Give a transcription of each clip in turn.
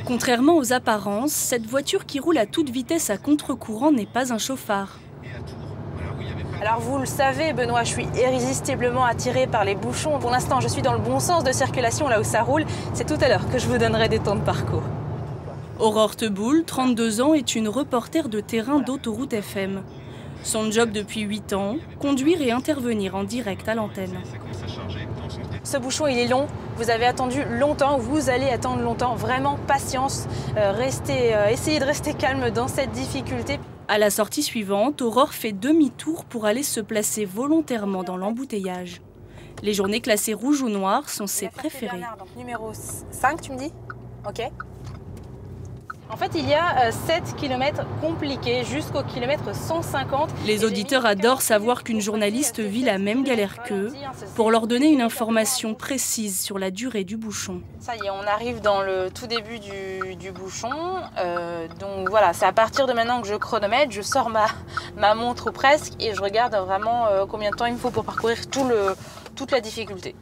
Contrairement aux apparences, cette voiture qui roule à toute vitesse à contre-courant n'est pas un chauffard. Alors vous le savez, Benoît, je suis irrésistiblement attirée par les bouchons. Pour l'instant, je suis dans le bon sens de circulation, là où ça roule. C'est tout à l'heure que je vous donnerai des temps de parcours. Aurore Teboul, 32 ans, est une reporter de terrain d'Autoroute FM. Son job depuis 8 ans, conduire et intervenir en direct à l'antenne. Ce bouchon, il est long. Vous avez attendu longtemps, vous allez attendre longtemps. Vraiment, patience. Essayez de rester calme dans cette difficulté. À la sortie suivante, Aurore fait demi-tour pour aller se placer volontairement dans l'embouteillage. Les journées classées rouge ou noir sont ses préférées. Donc, numéro 5, tu me dis? Ok. En fait, il y a 7 km compliqués jusqu'au kilomètre 150. Les auditeurs adorent savoir qu'une journaliste vit la même galère qu'eux pour leur donner une information précise sur la durée du bouchon. Ça y est, on arrive dans le tout début du bouchon. Donc voilà, c'est à partir de maintenant que je chronomètre, je sors ma montre ou presque et je regarde vraiment combien de temps il me faut pour parcourir toute la difficulté.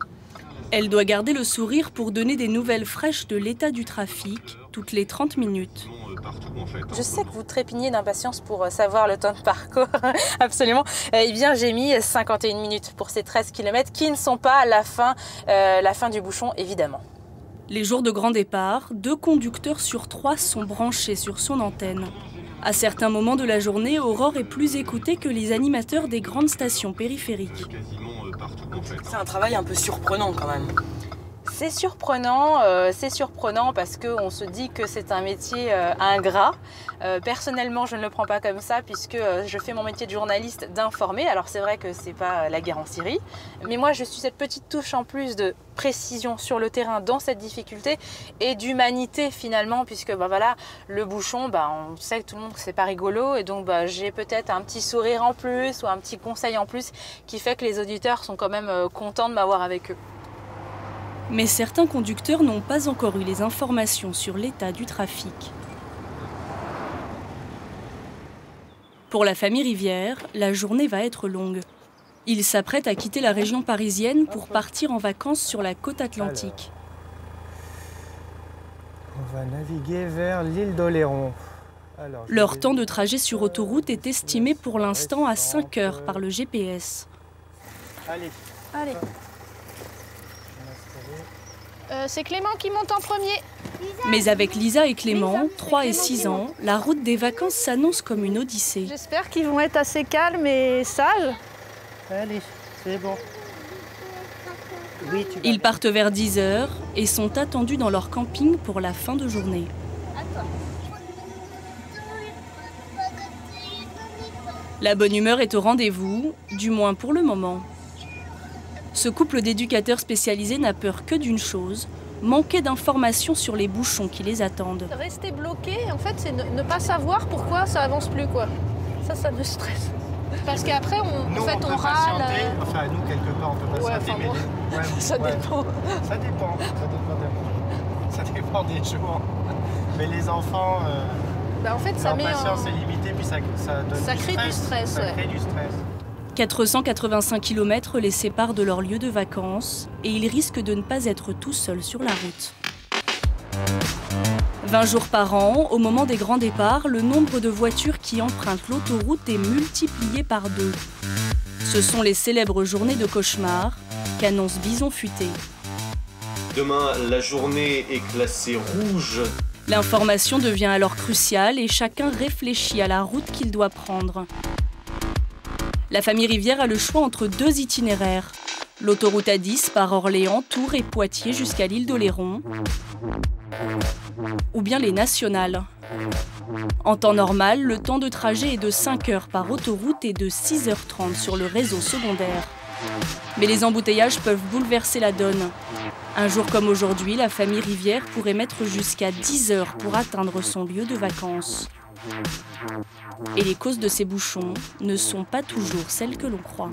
Elle doit garder le sourire pour donner des nouvelles fraîches de l'état du trafic toutes les 30 minutes. Je sais que vous trépignez d'impatience pour savoir le temps de parcours, absolument. Eh bien, j'ai mis 51 minutes pour ces 13 km qui ne sont pas la fin du bouchon, évidemment. Les jours de grand départ, 2 conducteurs sur 3 sont branchés sur son antenne. À certains moments de la journée, Aurore est plus écoutée que les animateurs des grandes stations périphériques. C'est un travail un peu surprenant quand même. C'est surprenant parce qu'on se dit que c'est un métier ingrat. Personnellement, je ne le prends pas comme ça puisque je fais mon métier de journaliste d'informer. Alors c'est vrai que c'est pas la guerre en Syrie, mais moi je suis cette petite touche en plus de précision sur le terrain dans cette difficulté et d'humanité finalement puisque voilà, le bouchon, on sait que tout le monde que c'est pas rigolo et donc j'ai peut-être un petit sourire en plus ou un petit conseil en plus qui fait que les auditeurs sont quand même contents de m'avoir avec eux. Mais certains conducteurs n'ont pas encore eu les informations sur l'état du trafic. Pour la famille Rivière, la journée va être longue. Ils s'apprêtent à quitter la région parisienne pour partir en vacances sur la côte atlantique. On va naviguer vers l'île d'Oléron. Leur temps de trajet sur autoroute est estimé pour l'instant à 5 heures par le GPS. Allez. C'est Clément qui monte en premier. Mais avec Lisa et Clément, 3 et 6 ans, la route des vacances s'annonce comme une odyssée. J'espère qu'ils vont être assez calmes et sages. Allez, c'est bon. Oui, Ils partent vers 10 heures et sont attendus dans leur camping pour la fin de journée. La bonne humeur est au rendez-vous, du moins pour le moment. Ce couple d'éducateurs spécialisés n'a peur que d'une chose, manquer d'informations sur les bouchons qui les attendent. Rester bloqué, en fait, c'est ne pas savoir pourquoi ça avance plus, quoi. Ça me stresse. Parce qu'après, on râle. Enfin, nous, quelque part, on peut patienter. Ça dépend. Ça dépend des jours. Mais les enfants, en fait, leur patience est limitée, puis ça crée du stress. Ça crée du stress. 485 km les séparent de leur lieu de vacances et ils risquent de ne pas être tout seuls sur la route. 20 jours par an, au moment des grands départs, le nombre de voitures qui empruntent l'autoroute est multiplié par 2. Ce sont les célèbres journées de cauchemar qu'annonce Bison Futé. Demain, la journée est classée rouge. L'information devient alors cruciale et chacun réfléchit à la route qu'il doit prendre. La famille Rivière a le choix entre 2 itinéraires. L'autoroute A10 par Orléans, Tours et Poitiers jusqu'à l'île d'Oléron. Ou bien les nationales. En temps normal, le temps de trajet est de 5 heures par autoroute et de 6h30 sur le réseau secondaire. Mais les embouteillages peuvent bouleverser la donne. Un jour comme aujourd'hui, la famille Rivière pourrait mettre jusqu'à 10 heures pour atteindre son lieu de vacances. Et les causes de ces bouchons ne sont pas toujours celles que l'on croit.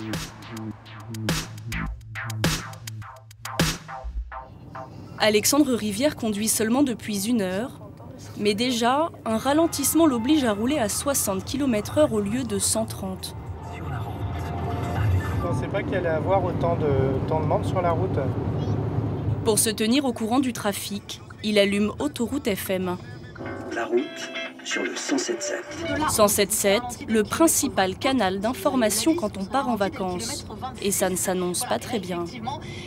Alexandre Rivière conduit seulement depuis 1 heure, mais déjà, un ralentissement l'oblige à rouler à 60 km/h au lieu de 130. Je ne pensais pas qu'il allait avoir autant de monde sur la route. Pour se tenir au courant du trafic, Il allume Autoroute FM. La route sur le 107.7. 107.7, le principal canal d'information quand on part en vacances. Et ça ne s'annonce pas très bien.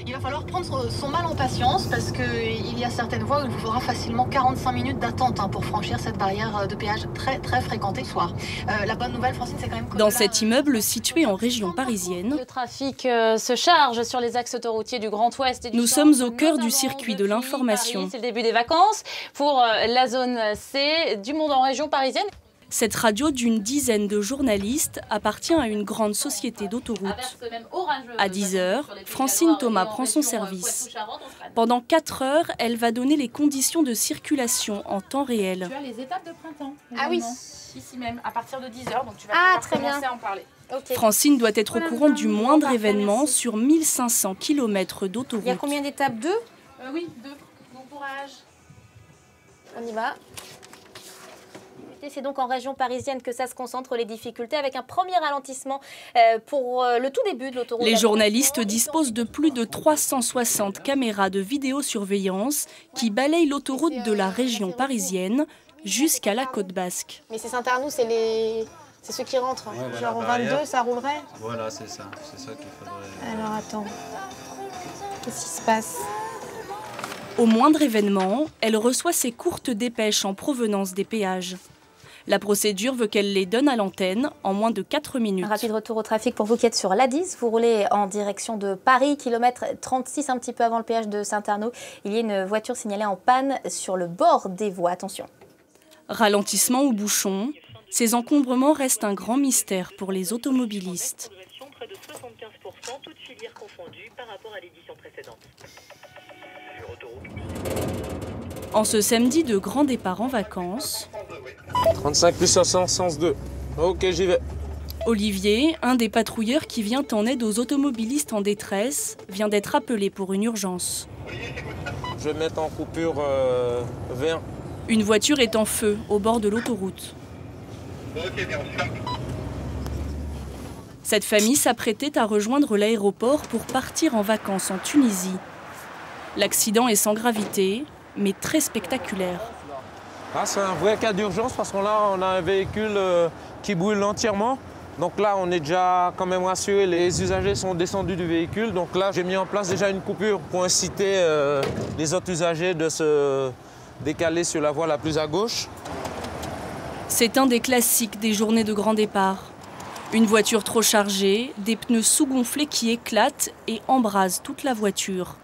Il va falloir prendre son mal en patience parce qu'il y a certaines voies où il vous faudra facilement 45 minutes d'attente pour franchir cette barrière de péage très fréquentée le soir. La bonne nouvelle, Francine, c'est quand même que dans cet immeuble situé en région parisienne, le trafic se charge sur les axes autoroutiers du Grand Ouest et du nous Centre, sommes au cœur du circuit de l'information. C'est le début des vacances pour la zone C du monde en région parisienne. Cette radio d'une dizaine de journalistes appartient à une grande société d'autoroutes. À 10 h, Francine Thomas prend son service. Pendant 4 heures, elle va donner les conditions de circulation en temps réel. Tu as les étapes de printemps. Ah oui. Ici même, à partir de 10 h, donc tu vas très commencer bien. à en parler. Okay. Francine doit être au courant du moindre événement sur 1500 km d'autoroute. Il y a combien d'étapes? 2? Oui, 2. Bon courage. On y va. C'est donc en région parisienne que ça se concentre les difficultés avec un premier ralentissement pour le tout début de l'autoroute. Les journalistes disposent de plus de 360 caméras de vidéosurveillance qui balayent l'autoroute de la région parisienne jusqu'à la côte basque. Mais c'est Saint-Arnoux, c'est ceux qui rentrent. Ouais, voilà, genre au barrière. 22, ça roulerait? Voilà, c'est ça qu'il faudrait. Alors attends, qu'est-ce qui se passe? Au moindre événement, elle reçoit ses courtes dépêches en provenance des péages. La procédure veut qu'elle les donne à l'antenne en moins de 4 minutes. Un rapide retour au trafic pour vous qui êtes sur l'A10. Vous roulez en direction de Paris, kilomètre 36, un petit peu avant le péage de Saint-Arnoux. Il y a une voiture signalée en panne sur le bord des voies. Attention. Ralentissement ou bouchon, ces encombrements restent un grand mystère pour les automobilistes. Près de 75%, toutes filières confondues par rapport à l'édition précédente. En ce samedi de grand départ en vacances, 35 plus 500, sens 2. Ok, j'y vais. Olivier, un des patrouilleurs qui vient en aide aux automobilistes en détresse, vient d'être appelé pour une urgence. Je vais mettre en coupure vert. Une voiture est en feu au bord de l'autoroute. Cette famille s'apprêtait à rejoindre l'aéroport pour partir en vacances en Tunisie. L'accident est sans gravité, mais très spectaculaire. Ah, c'est un vrai cas d'urgence parce qu'on on a un véhicule qui brûle entièrement. Donc là, on est déjà quand même rassuré. Les usagers sont descendus du véhicule. Donc là, j'ai mis en place déjà une coupure pour inciter les autres usagers de se décaler sur la voie la plus à gauche. C'est un des classiques des journées de grand départ. Une voiture trop chargée, des pneus sous-gonflés qui éclatent et embrasent toute la voiture.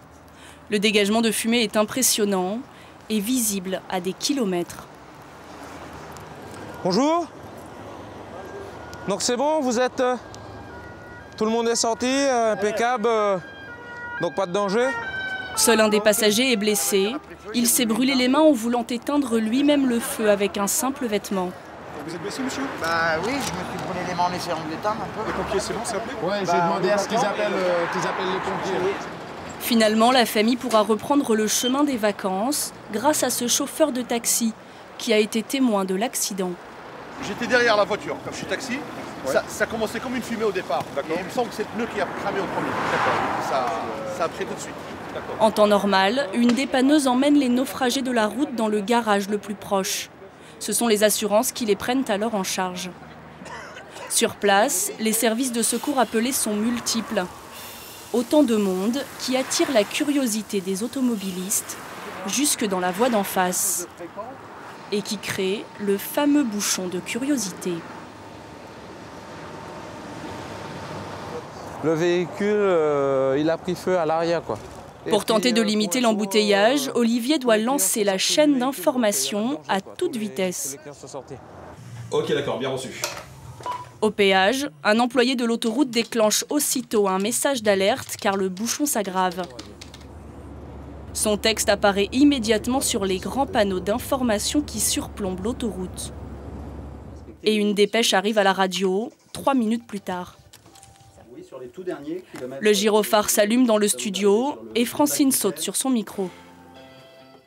Le dégagement de fumée est impressionnant et visible à des kilomètres. Bonjour. Donc c'est bon, vous êtes... tout le monde est sorti, impeccable, donc pas de danger. Seul un des passagers est blessé. Il s'est brûlé les mains en voulant éteindre lui-même le feu avec un simple vêtement. Vous êtes blessé, monsieur? Bah oui, je me suis brûlé les mains en essayant de l'éteindre un peu. Les pompiers, c'est bon, c'est appelé? Ouais, j'ai demandé à ce qu'ils appellent les pompiers. Finalement, la famille pourra reprendre le chemin des vacances grâce à ce chauffeur de taxi qui a été témoin de l'accident. J'étais derrière la voiture, comme je suis taxi. Ouais. Ça commençait comme une fumée au départ. Et il me semble que c'est le pneu qui a cramé au premier. Ça a pris tout de suite. En temps normal, une dépanneuse emmène les naufragés de la route dans le garage le plus proche. Ce sont les assurances qui les prennent alors en charge. Sur place, les services de secours appelés sont multiples. Autant de monde qui attire la curiosité des automobilistes jusque dans la voie d'en face et qui crée le fameux bouchon de curiosité. Le véhicule, il a pris feu à l'arrière, quoi. Pour tenter de limiter l'embouteillage, Olivier doit lancer la chaîne d'information à toute vitesse. Ok, d'accord, bien reçu. Au péage, un employé de l'autoroute déclenche aussitôt un message d'alerte car le bouchon s'aggrave. Son texte apparaît immédiatement sur les grands panneaux d'information qui surplombent l'autoroute. Et une dépêche arrive à la radio 3 minutes plus tard. Le gyrophare s'allume dans le studio et Francine saute sur son micro.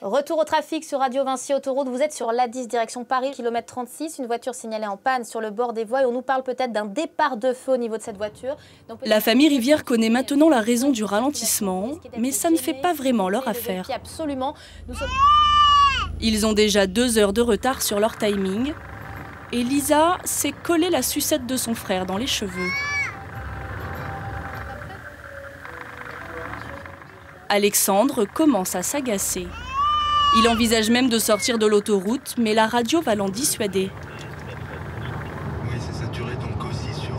Retour au trafic sur Radio Vinci Autoroute. Vous êtes sur l'A10 direction Paris, kilomètre 36. Une voiture signalée en panne sur le bord des voies et on nous parle peut-être d'un départ de feu au niveau de cette voiture. Donc, la famille Rivière connaît maintenant la raison du ralentissement, mais ça ne fait pas vraiment leur affaire. Absolument. Nous sommes... Ils ont déjà 2 heures de retard sur leur timing et Lisa s'est collé la sucette de son frère dans les cheveux. Alexandre commence à s'agacer. Il envisage même de sortir de l'autoroute, mais la radio va l'en dissuader. Oui, c'est saturé donc aussi sur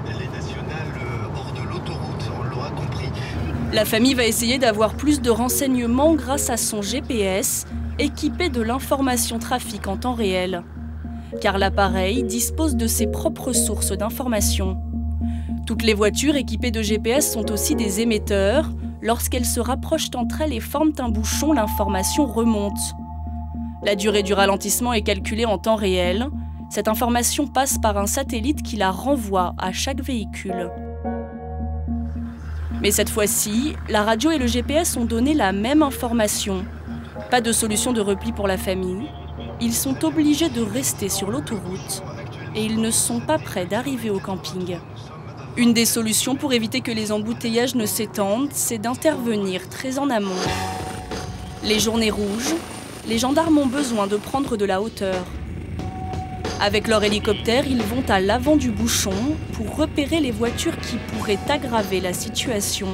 les nationales hors de l'autoroute, on l'aura compris. La famille va essayer d'avoir plus de renseignements grâce à son GPS, équipé de l'information trafic en temps réel. Car l'appareil dispose de ses propres sources d'informations. Toutes les voitures équipées de GPS sont aussi des émetteurs. Lorsqu'elles se rapprochent entre elles et forment un bouchon, l'information remonte. La durée du ralentissement est calculée en temps réel. Cette information passe par un satellite qui la renvoie à chaque véhicule. Mais cette fois-ci, la radio et le GPS ont donné la même information. Pas de solution de repli pour la famille. Ils sont obligés de rester sur l'autoroute et ils ne sont pas prêts d'arriver au camping. Une des solutions pour éviter que les embouteillages ne s'étendent, c'est d'intervenir très en amont. Les journées rouges, les gendarmes ont besoin de prendre de la hauteur. Avec leur hélicoptère, ils vont à l'avant du bouchon pour repérer les voitures qui pourraient aggraver la situation.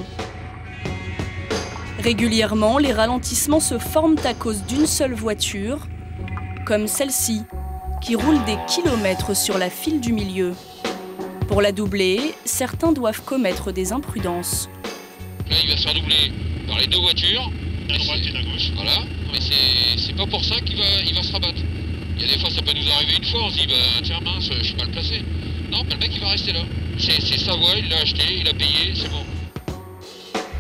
Régulièrement, les ralentissements se forment à cause d'une seule voiture, comme celle-ci, qui roule des kilomètres sur la file du milieu. Pour la doubler, certains doivent commettre des imprudences. Là, il va se faire doubler par les 2 voitures. À droite et à gauche. Voilà, mais c'est pas pour ça qu'il va se rabattre. Il y a des fois, ça peut nous arriver une fois, on se dit, bah tiens mince, je suis pas le placer. Non, bah, le mec, il va rester là. C'est sa voie, il l'a acheté, il a payé, c'est bon.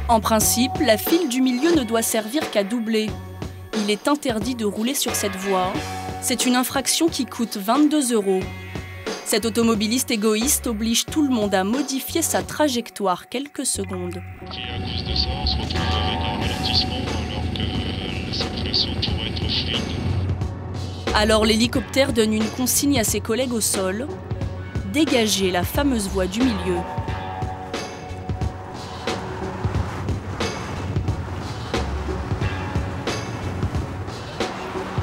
En principe, la file du milieu ne doit servir qu'à doubler. Il est interdit de rouler sur cette voie. C'est une infraction qui coûte 22 €. Cet automobiliste égoïste oblige tout le monde à modifier sa trajectoire quelques secondes. Et à cause de ça, on se retrouve avec un ralentissement alors que la circulation pourrait être fluide. Alors l'hélicoptère donne une consigne à ses collègues au sol, dégager la fameuse voie du milieu.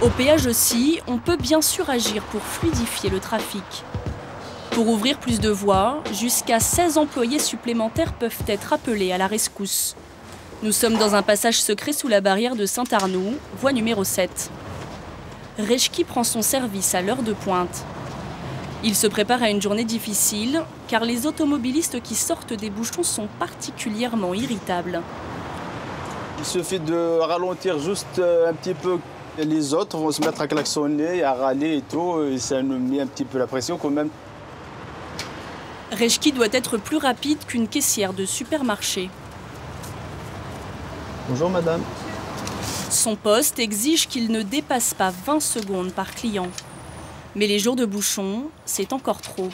Au péage aussi, on peut bien sûr agir pour fluidifier le trafic. Pour ouvrir plus de voies, jusqu'à 16 employés supplémentaires peuvent être appelés à la rescousse. Nous sommes dans un passage secret sous la barrière de Saint-Arnoux, voie numéro 7. Rejki prend son service à l'heure de pointe. Il se prépare à une journée difficile, car les automobilistes qui sortent des bouchons sont particulièrement irritables. Il suffit de ralentir juste un petit peu. Les autres vont se mettre à klaxonner, à râler et tout, et ça nous met un petit peu la pression quand même. Rejki doit être plus rapide qu'une caissière de supermarché. Bonjour madame. Son poste exige qu'il ne dépasse pas 20 secondes par client. Mais les jours de bouchon, c'est encore trop.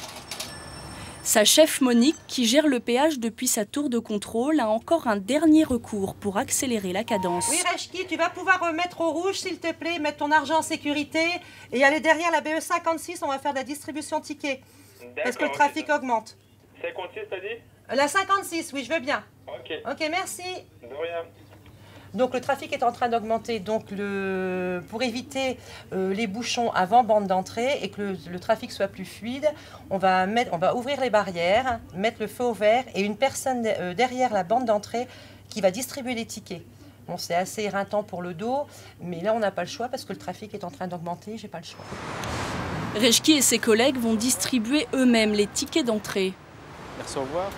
Sa chef Monique, qui gère le péage depuis sa tour de contrôle, a encore un dernier recours pour accélérer la cadence. Oui Rejki, tu vas pouvoir remettre au rouge s'il te plaît, mettre ton argent en sécurité et aller derrière la BE 56, on va faire de la distribution de tickets. Parce que le trafic augmente. 56 t'as dit? La 56, oui je veux bien. Ok. Ok, merci. De rien. Donc le trafic est en train d'augmenter, donc pour éviter les bouchons avant bande d'entrée et que le trafic soit plus fluide, on va ouvrir les barrières, mettre le feu au vert et une personne derrière la bande d'entrée qui va distribuer les tickets. Bon, c'est assez éreintant pour le dos, mais là on n'a pas le choix parce que le trafic est en train d'augmenter, j'ai pas le choix. Rejki et ses collègues vont distribuer eux-mêmes les tickets d'entrée. Merci, au revoir.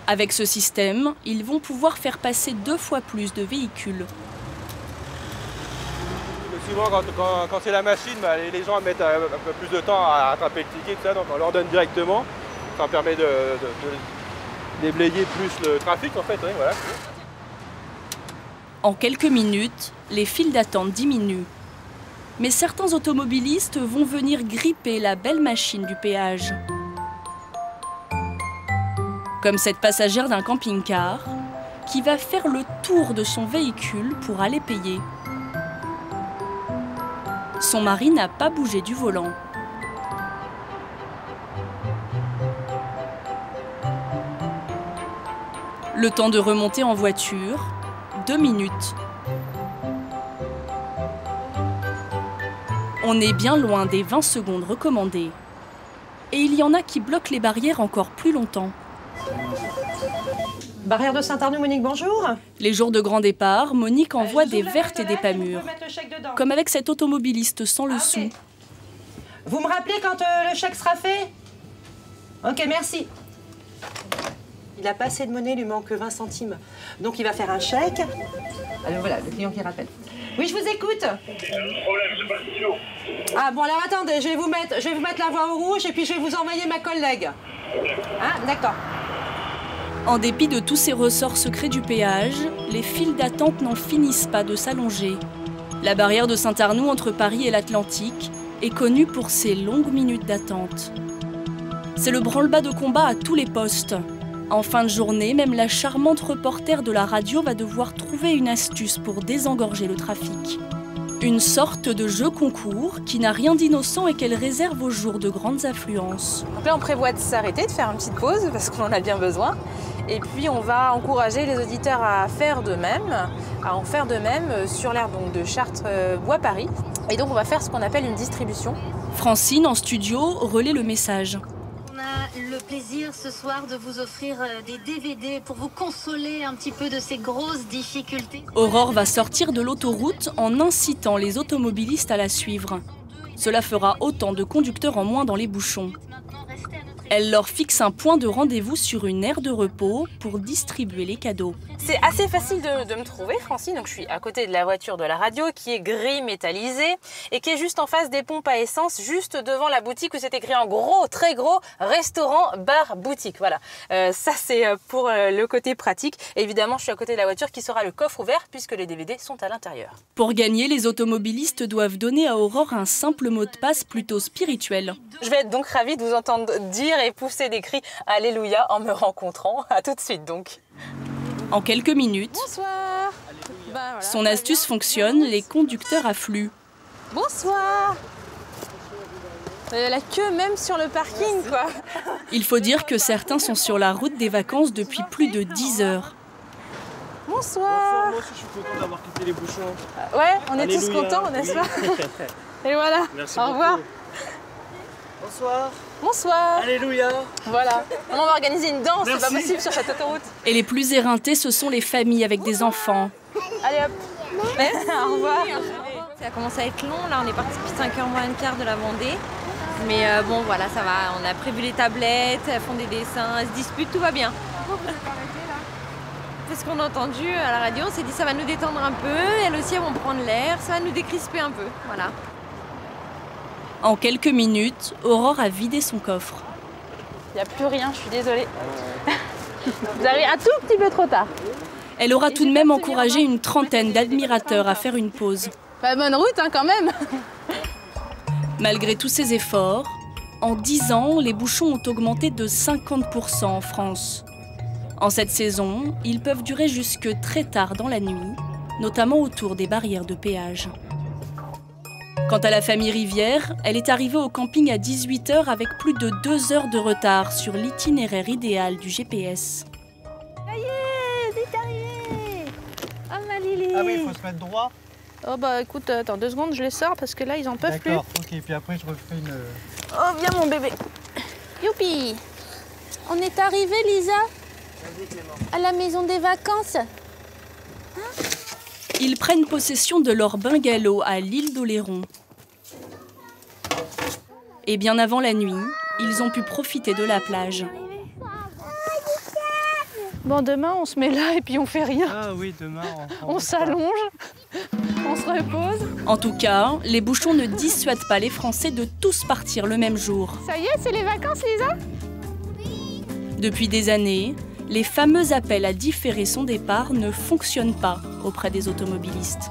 Avec ce système, ils vont pouvoir faire passer 2 fois plus de véhicules. Souvent, quand c'est la machine, les gens mettent un peu plus de temps à attraper le ticket, tout ça, donc on leur donne directement. Ça permet de déblayer plus le trafic, en fait. Oui, voilà. En quelques minutes, les files d'attente diminuent. Mais certains automobilistes vont venir gripper la belle machine du péage. Comme cette passagère d'un camping-car qui va faire le tour de son véhicule pour aller payer. Son mari n'a pas bougé du volant. Le temps de remonter en voiture, 2 minutes. On est bien loin des 20 secondes recommandées. Et il y en a qui bloquent les barrières encore plus longtemps. Barrière de Saint-Arnoux, Monique, bonjour. Les jours de grand départ, Monique envoie des vertes et des pas mûres. Comme avec cet automobiliste sans le sou. Vous me rappelez quand le chèque sera fait? Ok, merci. Il n'a pas assez de monnaie, il lui manque 20 centimes. Donc il va faire un chèque. Alors voilà, le client qui rappelle. Oui, je vous écoute. Ah bon, alors attendez, je vais vous mettre la voie au rouge et puis je vais vous envoyer ma collègue. Hein, d'accord. En dépit de tous ces ressorts secrets du péage, les files d'attente n'en finissent pas de s'allonger. La barrière de Saint-Arnoux entre Paris et l'Atlantique est connue pour ses longues minutes d'attente. C'est le branle-bas de combat à tous les postes. En fin de journée, même la charmante reporter de la radio va devoir trouver une astuce pour désengorger le trafic. Une sorte de jeu concours qui n'a rien d'innocent et qu'elle réserve aux jours de grandes affluences. Donc là, on prévoit de s'arrêter, de faire une petite pause parce qu'on en a bien besoin. Et puis, on va encourager les auditeurs à faire de même, sur l'aire de Chartres-Bois-Paris. Et donc, on va faire ce qu'on appelle une distribution. Francine, en studio, relaie le message. On a le plaisir ce soir de vous offrir des DVD pour vous consoler un petit peu de ces grosses difficultés. Aurore va sortir de l'autoroute en incitant les automobilistes à la suivre. Cela fera autant de conducteurs en moins dans les bouchons. Elle leur fixe un point de rendez-vous sur une aire de repos pour distribuer les cadeaux. C'est assez facile de me trouver, Francine. Donc, je suis à côté de la voiture de la radio qui est gris métallisé et qui est juste en face des pompes à essence, juste devant la boutique où c'est écrit en gros, très gros, restaurant, bar, boutique. Voilà, ça c'est pour le côté pratique. Et évidemment, je suis à côté de la voiture qui sera le coffre ouvert puisque les DVD sont à l'intérieur. Pour gagner, les automobilistes doivent donner à Aurore un simple mot de passe plutôt spirituel. Je vais être donc ravie de vous entendre dire et pousser des cris Alléluia en me rencontrant. À tout de suite donc. En quelques minutes, bonsoir. Voilà, son astuce fonctionne, les conducteurs affluent. Bonsoir. La queue même sur le parking, quoi. Il faut dire que certains sont sur la route des vacances depuis plus de 10 heures. Bonsoir. Moi aussi, je suis content d'avoir quitté les bouchons. Ouais, on est Alléluia. tous contents, n'est-ce pas? Et voilà. Merci Au revoir. beaucoup. Bonsoir. Bonsoir. Alléluia. Voilà. On va organiser une danse, c'est Merci. pas possible sur cette autoroute. Et les plus éreintés, ce sont les familles avec des enfants. Allez hop. Au revoir. Ça a commencé à être long, là on est parti depuis 5h moins un quart de la Vendée. Mais bon voilà, ça va, on a prévu les tablettes, elles font des dessins, elles se disputent, tout va bien. Parce qu'on a entendu à la radio, on s'est dit ça va nous détendre un peu, elles aussi elles vont prendre l'air, ça va nous décrisper un peu, voilà. En quelques minutes, Aurore a vidé son coffre. Il n'y a plus rien, je suis désolée. Vous arrivez un tout petit peu trop tard. Elle aura tout de même encouragé une trentaine d'admirateurs à faire une pause. Bah, bonne route hein, quand même. Malgré tous ces efforts, en 10 ans, les bouchons ont augmenté de 50% en France. En cette saison, ils peuvent durer jusque très tard dans la nuit, notamment autour des barrières de péage. Quant à la famille Rivière, elle est arrivée au camping à 18 h avec plus de 2 heures de retard sur l'itinéraire idéal du GPS. Ça y est, c'est arrivé. Oh ma Lily. Ah oui, il faut se mettre droit. Oh bah écoute, attends 2 secondes, je les sors parce que là ils en peuvent plus. D'accord, ok, puis après je refais une... Oh viens mon bébé. Youpi. On est arrivé Lisa à la maison des vacances. Ils prennent possession de leur bungalow à l'île d'Oléron. Et bien avant la nuit, ils ont pu profiter de la plage. Bon demain on se met là et puis on fait rien. Ah oui, demain on s'allonge, on se repose. En tout cas, les bouchons ne dissuadent pas les Français de tous partir le même jour. Ça y est, c'est les vacances Lisa? Depuis des années, les fameux appels à différer son départ ne fonctionnent pas auprès des automobilistes.